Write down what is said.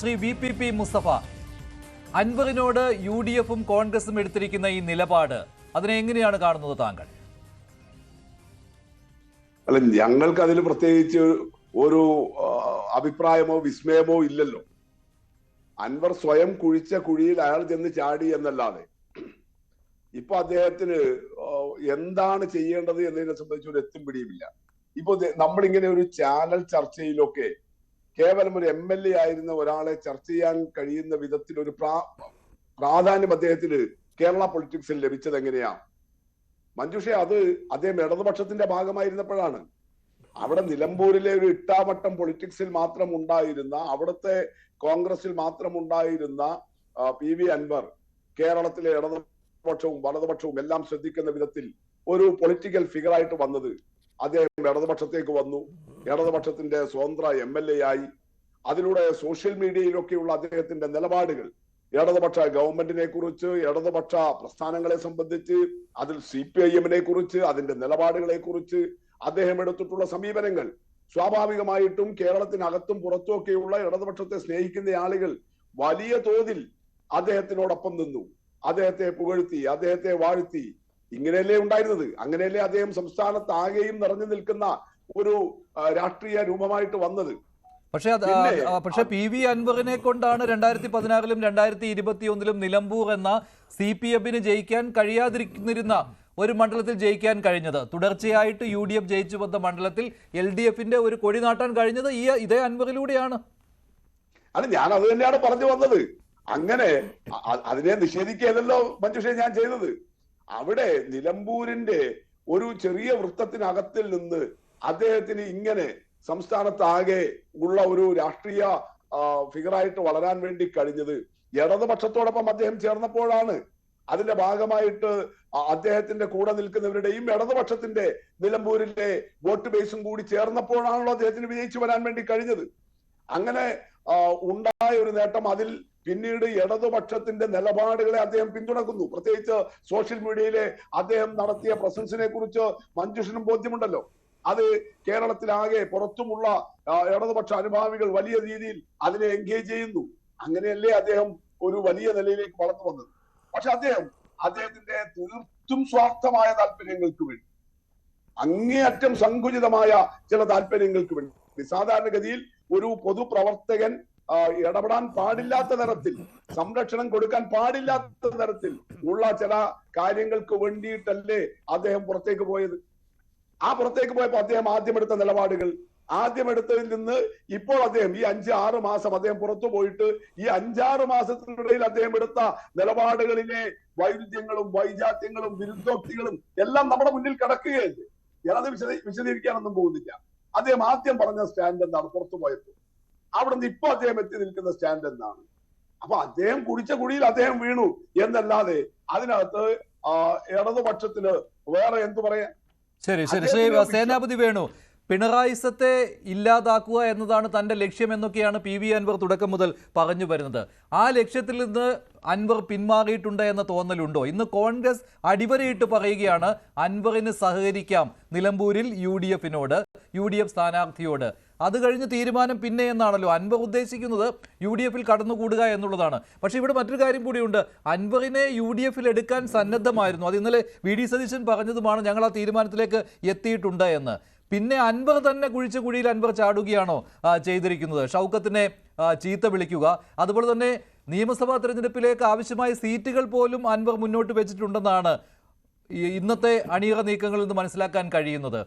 Shri VPP Mustafa, അൻവറിനോട് UDF-ഉം കോൺഗ്രസും എടുത്തിരിക്കുന്ന ഈ നിലപാട് അതിനെ എങ്ങനെയാണ് കാണുന്നത് താങ്കൾ? അല്ല, ഞങ്ങൾക്ക് അതിൽ പ്രത്യേകിച്ച് ഒരു അഭിപ്രായമോ വിസ്മയമോ ഇല്ലല്ലോ. അൻവർ സ്വയം കുഴിച്ച കുഴിയിൽ അയാൾ ചെന്ന് ചാടി എന്നല്ലാതെ ഇപ്പൊ അദ്ദേഹത്തിന് എന്താണ് ചെയ്യേണ്ടത് എന്നതിനെ സംബന്ധിച്ച് ഒരു എത്തും പിടിയുമില്ല. ഇപ്പൊ നമ്മളിങ്ങനെ ഒരു ചാനൽ ചർച്ചയിലൊക്കെ കേവലം ഒരു MLA ആയിരുന്ന ഒരാളെ ചർച്ച ചെയ്യാൻ കഴിയുന്ന വിധത്തിൽ ഒരു പ്രാധാന്യം അദ്ദേഹത്തിന് കേരള പൊളിറ്റിക്സിൽ ലഭിച്ചത് എങ്ങനെയാ? മഞ്ജുഷ, അത് അദ്ദേഹം ഇടതുപക്ഷത്തിന്റെ ഭാഗമായിരുന്നപ്പോഴാണ്. അവിടെ നിലമ്പൂരിലെ ഒരു ഇട്ടാവട്ടം പൊളിറ്റിക്സിൽ മാത്രം ഉണ്ടായിരുന്ന, അവിടുത്തെ കോൺഗ്രസിൽ മാത്രം ഉണ്ടായിരുന്ന PV അൻവർ കേരളത്തിലെ ഇടതുപക്ഷവും വലതുപക്ഷവും എല്ലാം ശ്രദ്ധിക്കുന്ന വിധത്തിൽ ഒരു പൊളിറ്റിക്കൽ ഫിഗറായിട്ട് വന്നത്. അദ്ദേഹം ഇടതുപക്ഷത്തേക്ക് വന്നു, ഇടതുപക്ഷത്തിന്റെ സ്വതന്ത്ര MLA ആയി. അതിലൂടെ സോഷ്യൽ മീഡിയയിലൊക്കെയുള്ള അദ്ദേഹത്തിന്റെ നിലപാടുകൾ, ഇടതുപക്ഷ ഗവൺമെന്റിനെ കുറിച്ച്, ഇടതുപക്ഷ പ്രസ്ഥാനങ്ങളെ സംബന്ധിച്ച്, അതിൽ CPIM-നെ കുറിച്ച്, അതിന്റെ നിലപാടുകളെ കുറിച്ച് അദ്ദേഹം എടുത്തിട്ടുള്ള സമീപനങ്ങൾ സ്വാഭാവികമായിട്ടും കേരളത്തിനകത്തും പുറത്തുമൊക്കെയുള്ള ഇടതുപക്ഷത്തെ സ്നേഹിക്കുന്ന ആളുകൾ വലിയ തോതിൽ അദ്ദേഹത്തിനോടൊപ്പം നിന്നു, അദ്ദേഹത്തെ പുകഴ്ത്തി, അദ്ദേഹത്തെ വാഴ്ത്തി. ഇങ്ങനെയല്ലേ ഉണ്ടായിരുന്നത്? അങ്ങനെയല്ലേ അദ്ദേഹം സംസ്ഥാനത്താകെയും നിറഞ്ഞു നിൽക്കുന്ന ഒരു രാഷ്ട്രീയ രൂപമായിട്ട് വന്നത്. പക്ഷേ PV അൻവറിനെ കൊണ്ടാണ് 2016-ലും 2021-ലും നിലമ്പൂർ എന്ന CPM-ന് ജയിക്കാൻ കഴിയാതിരുന്ന ഒരു മണ്ഡലത്തിൽ ജയിക്കാൻ കഴിഞ്ഞത്. തുടർച്ചയായിട്ട് UDF ജയിച്ചു വന്ന മണ്ഡലത്തിൽ LDF-ന്റെ ഒരു കൊടി നാട്ടാൻ കഴിഞ്ഞത് ഇതേ അൻവറിലൂടെയാണ്. അത് ഞാൻ അത് തന്നെയാണ് പറഞ്ഞു വന്നത്. അങ്ങനെ അതിനെ നിഷേധിക്കുകയല്ലോ മഞ്ജുഷ ഞാൻ ചെയ്തത്. അവിടെ നിലമ്പൂരിന്റെ ഒരു ചെറിയ വൃത്തത്തിനകത്തിൽ നിന്ന് അദ്ദേഹത്തിന് ഇങ്ങനെ സംസ്ഥാനത്താകെ ഉള്ള ഒരു രാഷ്ട്രീയ ഫിഗറായിട്ട് വളരാൻ വേണ്ടി കഴിഞ്ഞത് ഇടതുപക്ഷത്തോടൊപ്പം അദ്ദേഹം ചേർന്നപ്പോഴാണ്. അതിന്റെ ഭാഗമായിട്ട് അദ്ദേഹത്തിന്റെ കൂടെ നിൽക്കുന്നവരുടെയും ഇടതുപക്ഷത്തിന്റെ നിലമ്പൂരിലെ വോട്ട് ബേസും കൂടി ചേർന്നപ്പോഴാണല്ലോ അദ്ദേഹത്തിന് വിജയിച്ചു വരാൻ വേണ്ടി കഴിഞ്ഞത്. അങ്ങനെ ഉണ്ടായ ഒരു നേട്ടം. അതിൽ പിന്നീട് ഇടതുപക്ഷത്തിന്റെ നിലപാടുകളെ അദ്ദേഹം പിന്തുണക്കുന്നു. പ്രത്യേകിച്ച് സോഷ്യൽ മീഡിയയിലെ അദ്ദേഹം നടത്തിയ പ്രസൻസിനെ കുറിച്ച് മഞ്ജുഷനും ബോധ്യമുണ്ടല്ലോ. അത് കേരളത്തിലാകെ പുറത്തുമുള്ള ഇടതുപക്ഷ അനുഭാവികൾ വലിയ രീതിയിൽ അതിനെ എൻഗേജ് ചെയ്യുന്നു. അങ്ങനെയല്ലേ അദ്ദേഹം ഒരു വലിയ നിലയിലേക്ക് വളർന്നു വന്നത്. പക്ഷെ അദ്ദേഹത്തിന്റെ തീർത്തും സ്വാർത്ഥമായ താല്പര്യങ്ങൾക്ക് വേണ്ടി, അങ്ങേയറ്റം സങ്കുചിതമായ ചില താല്പര്യങ്ങൾക്ക് വേണ്ടി, സാധാരണഗതിയിൽ ഒരു പൊതുപ്രവർത്തകൻ ഇടപെടാൻ പാടില്ലാത്ത തരത്തിൽ, സംരക്ഷണം കൊടുക്കാൻ പാടില്ലാത്ത തരത്തിൽ ഉള്ള ചില കാര്യങ്ങൾക്ക് വേണ്ടിയിട്ടല്ലേ അദ്ദേഹം പുറത്തേക്ക് പോയത്. ആ പുറത്തേക്ക് പോയപ്പോ അദ്ദേഹം ആദ്യമെടുത്ത നിലപാടുകൾ, ആദ്യമെടുത്തതിൽ നിന്ന് ഇപ്പോൾ അദ്ദേഹം ഈ 5-6 മാസം അദ്ദേഹം പുറത്തു പോയിട്ട് ഈ 5-6 മാസത്തിനിടയിൽ അദ്ദേഹം എടുത്ത നിലപാടുകളിലെ വൈരുദ്ധ്യങ്ങളും വൈജാത്യങ്ങളും വിരുദ്ധോക്തികളും എല്ലാം നമ്മുടെ മുന്നിൽ കിടക്കുകയല്ലേ. ഞാനത് വിശദീകരിക്കാനൊന്നും പോകുന്നില്ല. അദ്ദേഹം ആദ്യം പറഞ്ഞ സ്റ്റാൻഡ് എന്താണ്? പുറത്തു പോയപ്പോൾ അവിടുന്ന് ഇപ്പൊ അദ്ദേഹം എത്തി നിൽക്കുന്ന സ്റ്റാൻഡ് എന്താണ്? അപ്പൊ അദ്ദേഹം കുടിച്ച കുഴിയിൽ അദ്ദേഹം വീണു എന്നല്ലാതെ അതിനകത്ത് ഇടതുപക്ഷത്തിന് വേറെ എന്തു പറയാൻ? ശരി, സേനാപതി വേണു, പിണറായിസത്തെ ഇല്ലാതാക്കുക എന്നതാണ് തന്റെ ലക്ഷ്യം എന്നൊക്കെയാണ് PV അൻവർ തുടക്കം മുതൽ പറഞ്ഞു വരുന്നത്. ആ ലക്ഷ്യത്തിൽ നിന്ന് അൻവർ പിന്മാറിയിട്ടുണ്ട് എന്ന തോന്നലുണ്ടോ? ഇന്ന് കോൺഗ്രസ് അടിവരയിട്ട് പറയുകയാണ് അൻവറിന് സഹകരിക്കാം നിലമ്പൂരിൽ UDF-നോട്, UDF സ്ഥാനാർത്ഥിയോട്. അത് കഴിഞ്ഞ് തീരുമാനം പിന്നെ എന്നാണല്ലോ. അൻവർ ഉദ്ദേശിക്കുന്നത് UDF-ൽ കടന്നുകൂടുക എന്നുള്ളതാണ്. പക്ഷേ ഇവിടെ മറ്റൊരു കാര്യം കൂടിയുണ്ട്. അൻവറിനെ UDF-ൽ എടുക്കാൻ സന്നദ്ധമായിരുന്നു. അത് ഇന്നലെ VD സതീശൻ പറഞ്ഞതുമാണ്, ഞങ്ങൾ ആ തീരുമാനത്തിലേക്ക് എത്തിയിട്ടുണ്ട് എന്ന്. പിന്നെ അൻവർ തന്നെ കുഴിച്ച കുഴിയിൽ അൻവർ ചാടുകയാണോ ചെയ്തിരിക്കുന്നത്? ഷൗക്കത്തിനെ ചീത്ത വിളിക്കുക, അതുപോലെ തന്നെ നിയമസഭാ തെരഞ്ഞെടുപ്പിലേക്ക് ആവശ്യമായ സീറ്റുകൾ പോലും അൻവർ മുന്നോട്ട് വെച്ചിട്ടുണ്ടെന്നാണ് ഇന്നത്തെ അണിയറ നീക്കങ്ങളിൽ നിന്ന് മനസ്സിലാക്കാൻ കഴിയുന്നത്.